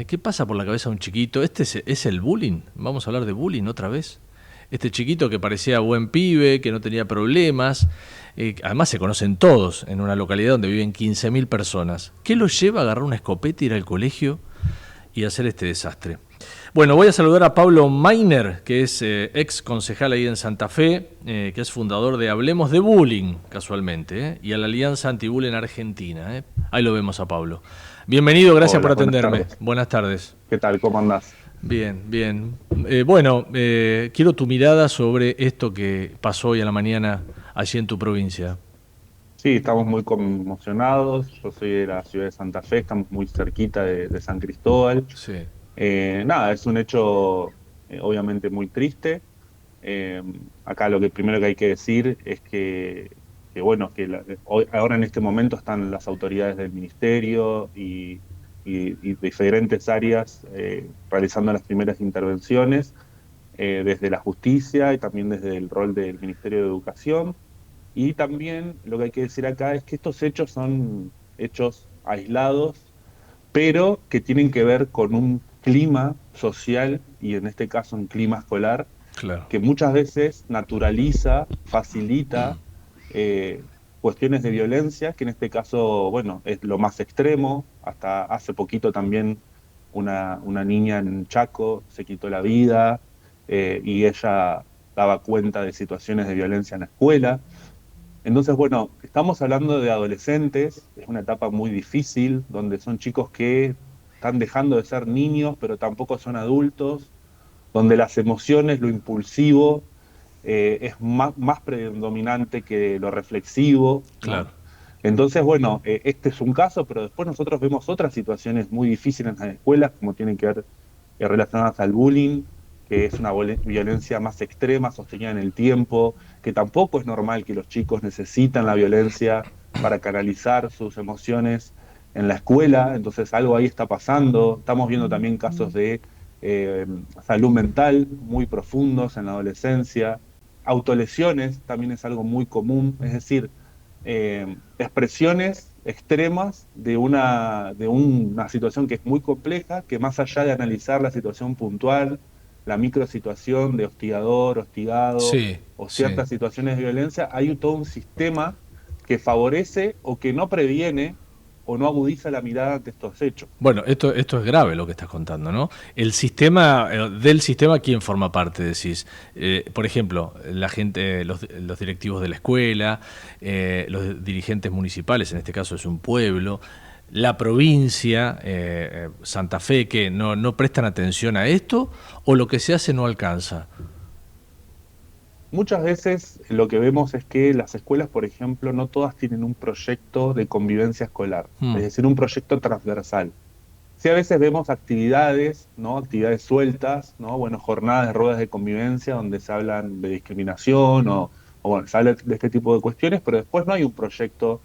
¿Qué pasa por la cabeza de un chiquito? ¿Es el bullying? ¿Vamos a hablar de bullying otra vez? Este chiquito que parecía buen pibe, que no tenía problemas, además se conocen todos en una localidad donde viven 15.000 personas. ¿Qué lo lleva a agarrar una escopeta, ir al colegio y hacer este desastre? Bueno, voy a saludar a Pablo Mainer, que es ex concejal ahí en Santa Fe, que es fundador de Hablemos de Bullying, casualmente, y a la Alianza Antibullying Argentina. Ahí lo vemos a Pablo. Bienvenido, gracias por Hola, buenas atenderme. tardes. Buenas tardes. ¿Qué tal? ¿Cómo andás? Bien, bien. Quiero tu mirada sobre esto que pasó hoy a la mañana allí en tu provincia. Sí, estamos muy conmocionados. Yo soy de la ciudad de Santa Fe, estamos muy cerquita de San Cristóbal. Sí. Nada, es un hecho obviamente muy triste. Eh, Acá lo que primero que hay que decir es que bueno, ahora en este momento están las autoridades del ministerio y diferentes áreas realizando las primeras intervenciones desde la justicia y también desde el rol del Ministerio de Educación. Y también lo que hay que decir acá es que estos hechos son hechos aislados, pero que tienen que ver con un clima social y en este caso un clima escolar Claro. que muchas veces naturaliza, facilita cuestiones de violencia, que en este caso, bueno, es lo más extremo. Hasta hace poquito también una niña en Chaco se quitó la vida y ella daba cuenta de situaciones de violencia en la escuela. Entonces, bueno, estamos hablando de adolescentes, es una etapa muy difícil, donde son chicos que están dejando de ser niños, pero tampoco son adultos, donde las emociones, lo impulsivo, es más predominante que lo reflexivo, ¿no? Claro. Entonces, bueno, este es un caso, pero después nosotros vemos otras situaciones muy difíciles en las escuelas, como tienen que ver relacionadas al bullying, que es una violencia más extrema, sostenida en el tiempo, que tampoco es normal que los chicos necesitan la violencia para canalizar sus emociones en la escuela, entonces algo ahí está pasando. Estamos viendo también casos de eh, salud mental muy profundos en la adolescencia. Autolesiones también es algo muy común, es decir, expresiones extremas de una situación que es muy compleja, que más allá de analizar la situación puntual, la microsituación de hostigador, hostigado Sí, o sí. ciertas situaciones de violencia, hay todo un sistema que favorece o que no previene o no agudiza la mirada ante estos hechos. Bueno, esto es grave lo que estás contando, ¿no? El sistema, del sistema, ¿quién forma parte, decís? Por ejemplo, la gente, los directivos de la escuela, los dirigentes municipales, en este caso es un pueblo, la provincia, Santa Fe, que no prestan atención a esto, o lo que se hace no alcanza. Muchas veces lo que vemos es que las escuelas, por ejemplo, no todas tienen un proyecto de convivencia escolar, es Hmm, decir, un proyecto transversal. Sí, a veces vemos actividades, ¿no? Actividades sueltas, ¿no? Bueno, jornadas de ruedas de convivencia donde se hablan de discriminación o bueno, se habla de este tipo de cuestiones, pero después no hay un proyecto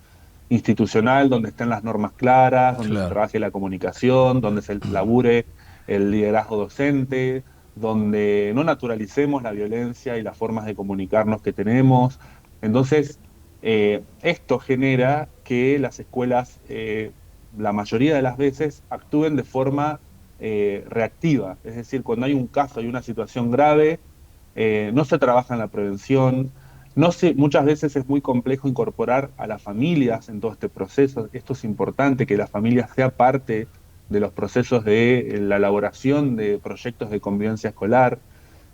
institucional donde estén las normas claras, donde se claro. trabaje la comunicación, donde se labure el liderazgo docente, donde no naturalicemos la violencia y las formas de comunicarnos que tenemos. Entonces, esto genera que las escuelas la mayoría de las veces actúen de forma reactiva. Es decir, cuando hay un caso y una situación grave, no se trabaja en la prevención. Muchas veces es muy complejo incorporar a las familias en todo este proceso. Esto es importante, que la familia sea parte de los procesos de la elaboración de proyectos de convivencia escolar.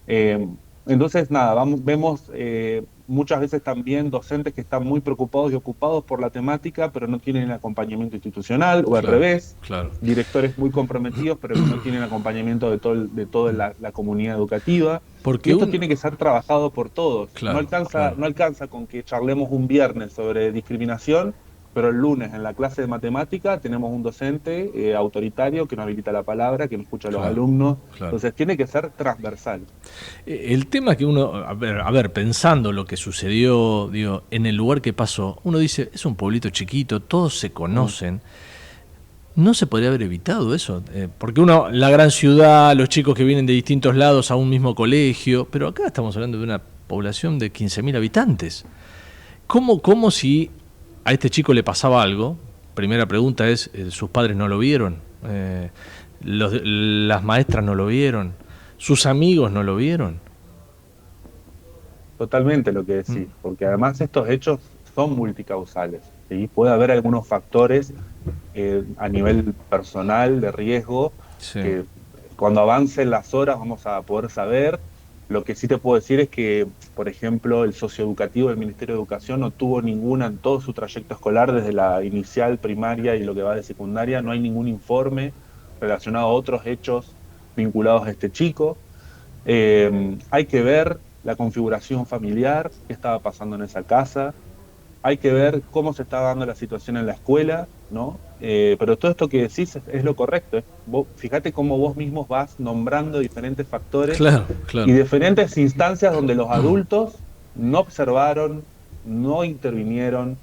Eh, entonces, nada, vemos muchas veces también docentes que están muy preocupados y ocupados por la temática, pero no tienen acompañamiento institucional, o al Claro, revés, claro. directores muy comprometidos, pero que no tienen acompañamiento de toda la comunidad educativa. Y Porque esto tiene que ser trabajado por todos. No Claro, alcanza, claro. no alcanza con que charlemos un viernes sobre discriminación, pero el lunes en la clase de matemática tenemos un docente autoritario que no habilita la palabra, que no escucha a los Claro, alumnos. claro. Entonces tiene que ser transversal. El tema que uno, a ver, pensando lo que sucedió, digo, en el lugar que pasó, uno dice, es un pueblito chiquito, todos se Mm. conocen. ¿No se podría haber evitado eso? Porque uno, la gran ciudad, los chicos que vienen de distintos lados a un mismo colegio, pero acá estamos hablando de una población de 15.000 habitantes. ¿Cómo si a este chico le pasaba algo? Primera pregunta es, ¿sus padres no lo vieron? las maestras no lo vieron, sus amigos no lo vieron. Totalmente lo que decís, porque además estos hechos son multicausales, ¿sí? Puede haber algunos factores a nivel personal de riesgo Sí, que cuando avancen las horas vamos a poder saber. Lo que sí te puedo decir es que, por ejemplo, el socioeducativo del Ministerio de Educación no tuvo ninguna en todo su trayecto escolar, desde la inicial, primaria y lo que va de secundaria, no hay ningún informe relacionado a otros hechos vinculados a este chico. Hay que ver la configuración familiar, qué estaba pasando en esa casa, hay que ver cómo se está dando la situación en la escuela, ¿no? Pero todo esto que decís es lo correcto. Fíjate cómo vos mismos vas nombrando diferentes factores claro, y claro. diferentes instancias donde los adultos no observaron, no intervinieron.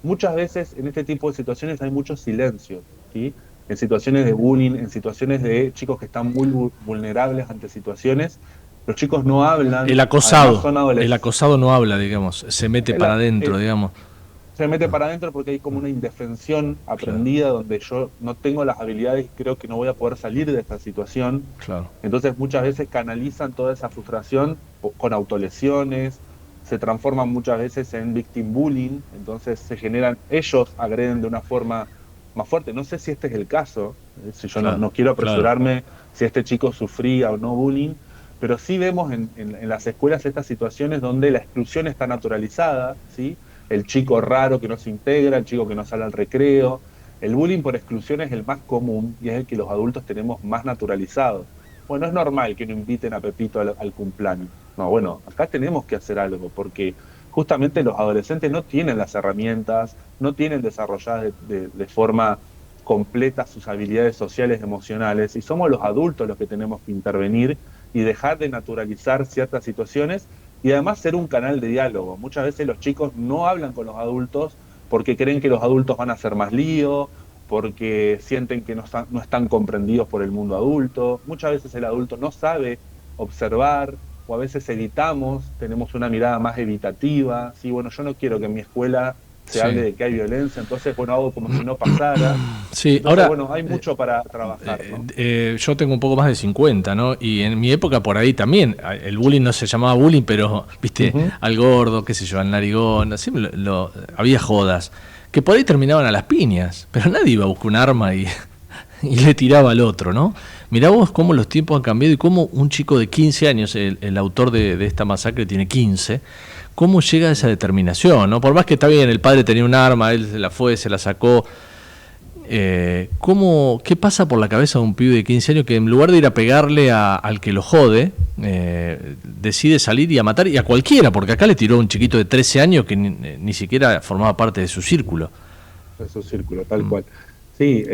Muchas veces en este tipo de situaciones hay mucho silencio, ¿sí? En situaciones de bullying, en situaciones de chicos que están muy vulnerables ante situaciones, los chicos no hablan, además son El adolescentes. acosado no habla, digamos, se mete para adentro, digamos. Se mete para adentro porque hay como una indefensión Claro, aprendida donde yo no tengo las habilidades y creo que no voy a poder salir de esta situación. claro. Entonces muchas veces canalizan toda esa frustración con autolesiones, se transforman muchas veces en victim bullying, entonces se generan, ellos agreden de una forma más fuerte. No sé si este es el caso, si yo Claro, no quiero claro. apresurarme si este chico sufría o no bullying, pero sí vemos en las escuelas estas situaciones donde la exclusión está naturalizada, ¿sí? El chico raro que no se integra, el chico que no sale al recreo. El bullying por exclusión es el más común y es el que los adultos tenemos más naturalizado. Bueno, es normal que no inviten a Pepito al cumpleaños. No, bueno, acá tenemos que hacer algo porque justamente los adolescentes no tienen las herramientas, no tienen desarrolladas de forma completa sus habilidades sociales y emocionales, y somos los adultos los que tenemos que intervenir y dejar de naturalizar ciertas situaciones y además ser un canal de diálogo. Muchas veces los chicos no hablan con los adultos porque creen que los adultos van a hacer más lío, porque sienten que no están comprendidos por el mundo adulto. Muchas veces el adulto no sabe observar o a veces evitamos, tenemos una mirada más evitativa. Sí, bueno, yo no quiero que en mi escuela se hable Sí. de que hay violencia, entonces, bueno, hago como si no pasara. Sí, Entonces, ahora bueno, hay mucho para trabajar, ¿no? yo tengo un poco más de 50, ¿no? Y en mi época por ahí también, el bullying no se llamaba bullying, pero, viste, Ujú. al gordo, qué sé yo, al narigón, siempre había jodas, que por ahí terminaban a las piñas, pero nadie iba a buscar un arma y, y le tiraba al otro, ¿no? Mirá vos cómo los tiempos han cambiado y cómo un chico de 15 años, el autor de esta masacre tiene 15, cómo llega a esa determinación, ¿no? Por más que está bien, el padre tenía un arma, él se la fue, se la sacó. ¿Qué pasa por la cabeza de un pibe de 15 años que en lugar de ir a pegarle al que lo jode, decide salir y a matar y a cualquiera? Porque acá le tiró a un chiquito de 13 años que ni siquiera formaba parte de su círculo. Es un círculo, tal Mm, cual. Sí,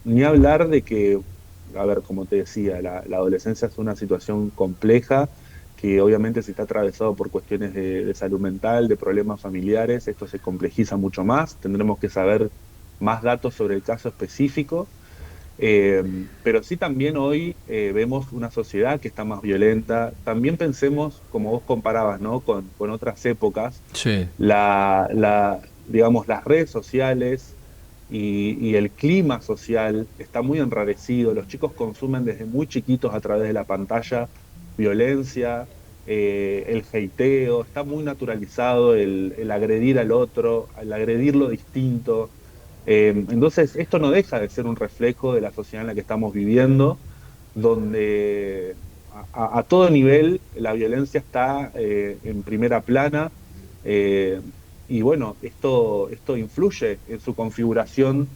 ni hablar de que, a ver, como te decía, la adolescencia es una situación compleja que obviamente si está atravesado por cuestiones de salud mental, de problemas familiares, esto se complejiza mucho más. Tendremos que saber más datos sobre el caso específico, eh, pero sí también hoy vemos una sociedad que está más violenta. También pensemos, como vos comparabas, ¿no? Con otras épocas, sí. digamos, las redes sociales y el clima social está muy enrarecido. Los chicos consumen desde muy chiquitos a través de la pantalla violencia, el hateo, está muy naturalizado el agredir al otro, el agredir lo distinto. Entonces, esto no deja de ser un reflejo de la sociedad en la que estamos viviendo, donde a todo nivel la violencia está en primera plana. eh, y bueno, esto influye en su configuración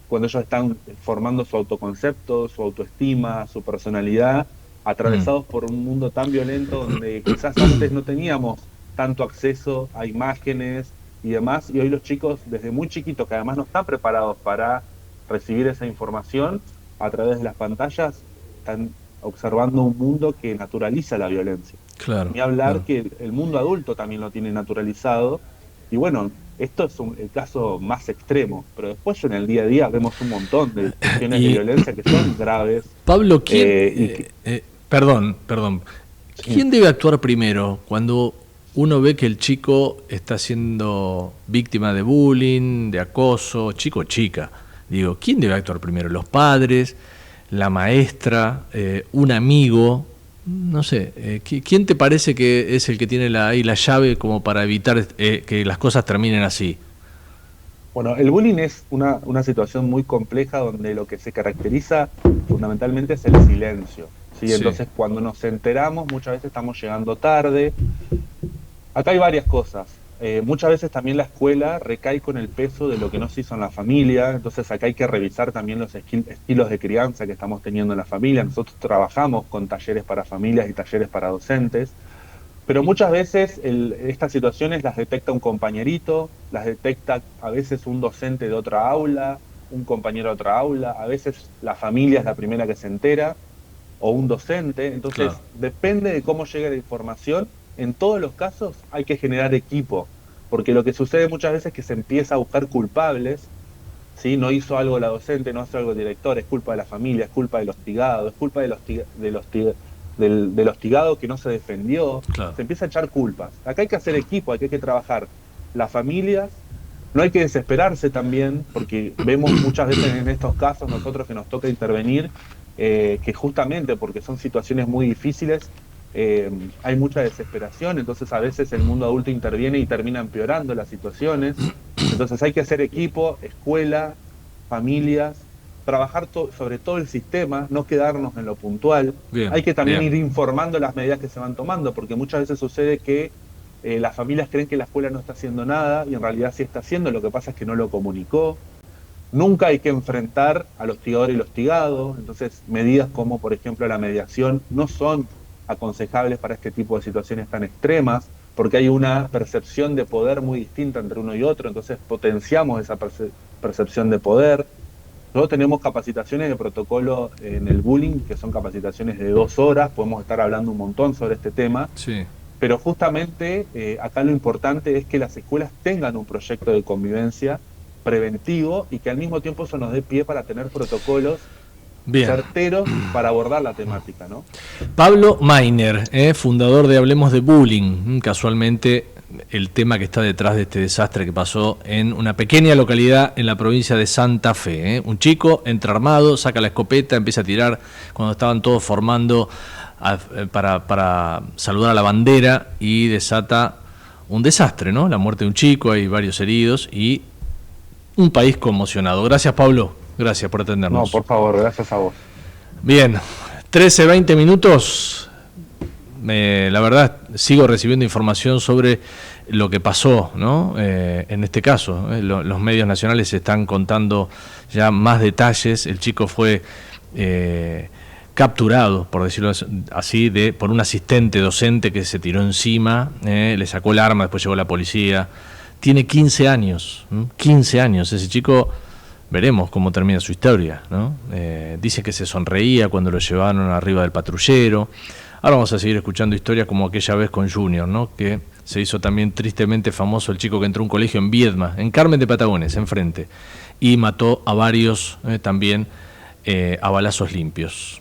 cuando ellos están formando su autoconcepto, su autoestima, su personalidad, Mm. atravesados por un mundo tan violento donde quizás antes no teníamos tanto acceso a imágenes y demás, y hoy los chicos desde muy chiquitos, que además no están preparados para recibir esa información a través de las pantallas, están observando un mundo que naturaliza la violencia. Claro, Ni hablar claro. que el mundo adulto también lo tiene naturalizado. Y bueno, esto es el caso más extremo, pero después en el día a día vemos un montón de cuestiones de Y violencia que son graves Pablo, ¿quién, y que perdón, sí, ¿quién debe actuar primero cuando uno ve que el chico está siendo víctima de bullying, de acoso, chico o chica? Digo, ¿quién debe actuar primero? ¿Los padres? ¿La maestra? ¿Un amigo? No sé, ¿quién te parece que es el que tiene ahí la llave como para evitar que las cosas terminen así? Bueno, el bullying es una situación muy compleja donde lo que se caracteriza fundamentalmente es el silencio, ¿sí? Sí, Entonces, cuando nos enteramos, muchas veces estamos llegando tarde. Acá hay varias cosas. Muchas veces también la escuela recae con el peso de lo que no se hizo en la familia, entonces acá hay que revisar también los estilos de crianza que estamos teniendo en la familia. Nosotros trabajamos con talleres para familias y talleres para docentes, pero muchas veces estas situaciones las detecta un compañerito, las detecta a veces un docente de otra aula, un compañero de otra aula, a veces la familia es la primera que se entera, o un docente. claro. Entonces, depende de cómo llegue la información. En todos los casos hay que generar equipo, porque lo que sucede muchas veces es que se empieza a buscar culpables, ¿sí? No hizo algo la docente, no hizo algo el director, es culpa de la familia, es culpa del hostigado, es culpa del hostigado que no se defendió. Claro. Se empieza a echar culpas. Acá hay que hacer equipo, hay que trabajar las familias. No hay que desesperarse también, porque vemos muchas veces en estos casos, nosotros que nos toca intervenir, que justamente porque son situaciones muy difíciles, hay mucha desesperación, entonces a veces el mundo adulto interviene y termina empeorando las situaciones. Entonces hay que hacer equipo, escuela, familias, trabajar sobre todo el sistema, no quedarnos en lo puntual. Bien, Hay que también bien. ir informando las medidas que se van tomando, porque muchas veces sucede que las familias creen que la escuela no está haciendo nada y en realidad sí está haciendo, lo que pasa es que no lo comunicó. Nunca hay que enfrentar al hostigador y el hostigado, entonces medidas como por ejemplo la mediación no son aconsejables para este tipo de situaciones tan extremas, porque hay una percepción de poder muy distinta entre uno y otro, entonces potenciamos esa percepción de poder. Nosotros tenemos capacitaciones de protocolo en el bullying, que son capacitaciones de 2 horas, podemos estar hablando un montón sobre este tema, Sí. pero justamente acá lo importante es que las escuelas tengan un proyecto de convivencia preventivo y que al mismo tiempo eso nos dé pie para tener protocolos Bien. certeros para abordar la temática, ¿no? Pablo Mainer, fundador de Hablemos de Bullying, casualmente el tema que está detrás de este desastre que pasó en una pequeña localidad en la provincia de Santa Fe. Un chico entra armado, saca la escopeta, empieza a tirar cuando estaban todos formando para saludar a la bandera y desata un desastre, ¿no? La muerte de un chico, hay varios heridos y un país conmocionado. Gracias, Pablo. Gracias por No, atendernos. por favor, gracias a vos. Bien, 13, 20 minutos. La verdad, sigo recibiendo información sobre lo que pasó, ¿no? En este caso, los medios nacionales están contando ya más detalles. El chico fue capturado, por decirlo así, por un asistente docente que se tiró encima, le sacó el arma, después llegó la policía. Tiene 15 años, 15 años. Ese chico, veremos cómo termina su historia, ¿no? Dice que se sonreía cuando lo llevaron arriba del patrullero. Ahora vamos a seguir escuchando historias como aquella vez con Junior, ¿no? Que se hizo también tristemente famoso el chico que entró a un colegio en Viedma, en Carmen de Patagones, enfrente, y mató a varios también a balazos limpios.